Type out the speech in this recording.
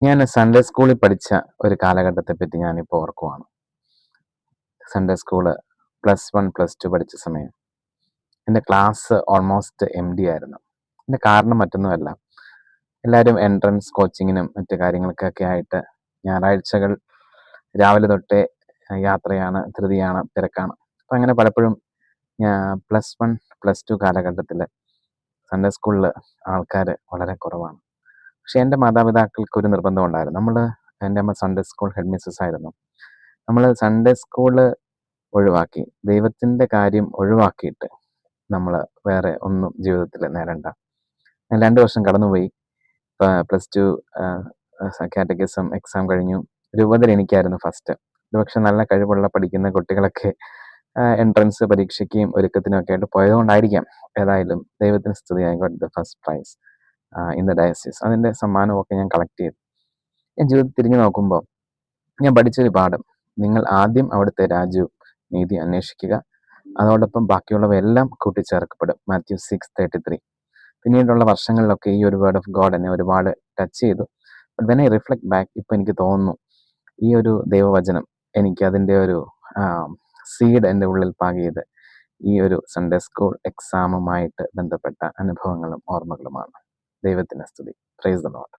ഞാൻ സൺഡേ സ്കൂളിൽ പഠിച്ച ഒരു കാലഘട്ടത്തെ പറ്റി ഞാനിപ്പോൾ ഓർക്കുവാണ്. സൺഡേ സ്കൂള് +1, +2 പഠിച്ച സമയം. എൻ്റെ ക്ലാസ് ഓൾമോസ്റ്റ് എംപ്റ്റി ആയിരുന്നു. അതിൻ്റെ കാരണം മറ്റൊന്നുമല്ല. എല്ലാവരും എൻട്രൻസ് കോച്ചിങ്ങിനും മറ്റു കാര്യങ്ങൾക്കൊക്കെ ആയിട്ട് ഞായറാഴ്ചകൾ രാവിലെ തൊട്ടേ യാത്രയാണ്, ധൃതിയാണ്, തിരക്കാണ്. അപ്പം അങ്ങനെ പലപ്പോഴും +1, +2 കാലഘട്ടത്തിൽ സൺഡേ സ്കൂളിൽ ആൾക്കാർ വളരെ കുറവാണ്. പക്ഷെ എൻ്റെ മാതാപിതാക്കൾക്ക് ഒരു നിർബന്ധം ഉണ്ടായിരുന്നു. എൻ്റെ അമ്മ സൺഡേ സ്കൂൾ ഹെഡ് മിസ്സസ് ആയിരുന്നു. നമ്മൾ സൺഡേ സ്കൂള് ഒഴിവാക്കി, ദൈവത്തിൻ്റെ കാര്യം ഒഴിവാക്കിയിട്ട് നമ്മൾ വേറെ ഒന്നും ജീവിതത്തിൽ നേടണ്ട. ഞാൻ 2 വർഷം കടന്നുപോയി. +2 കാറ്റഗിസം എക്സാം കഴിഞ്ഞു. രൂപതയിൽ എനിക്കായിരുന്നു ഫസ്റ്റ്. ഒരുപക്ഷെ നല്ല കഴിവുള്ള പഠിക്കുന്ന കുട്ടികളൊക്കെ എൻട്രൻസ് പരീക്ഷയ്ക്കും ഒരുക്കത്തിനും ഒക്കെ ആയിട്ട് പോയതുകൊണ്ടായിരിക്കാം. ഏതായാലും ദൈവത്തിന് സ്തുതി, I got the first prize in the diocese. അതിൻ്റെ സമ്മാനമൊക്കെ ഞാൻ കളക്ട് ചെയ്തു. ഞാൻ ജീവിതത്തിൽ തിരിഞ്ഞു നോക്കുമ്പോൾ ഞാൻ പഠിച്ചൊരു പാഠം: നിങ്ങൾ ആദ്യം അവിടുത്തെ രാജ്യവും നീതി അന്വേഷിക്കുക, അതോടൊപ്പം ബാക്കിയുള്ളവയെല്ലാം കൂട്ടിച്ചേർക്കപ്പെടും. മാത്യു 6:33. പിന്നീടുള്ള വർഷങ്ങളിലൊക്കെ ഈ ഒരു വേർഡ് ഓഫ് ഗോഡ് എന്നെ ഒരുപാട് ടച്ച് ചെയ്തു. But when I reflect back, ഇപ്പം എനിക്ക് തോന്നുന്നു ഈ ഒരു ദൈവവചനം എനിക്ക് അതിൻ്റെ ഒരു സീഡ് എൻ്റെ ഉള്ളിൽ പാകിയത് ഈ ഒരു സൺഡേ സ്കൂൾ എക്സാമുമായിട്ട് ബന്ധപ്പെട്ട അനുഭവങ്ങളും ഓർമ്മകളുമാണ്. ദൈവത്തിന് സ്തുതി. Praise the Lord.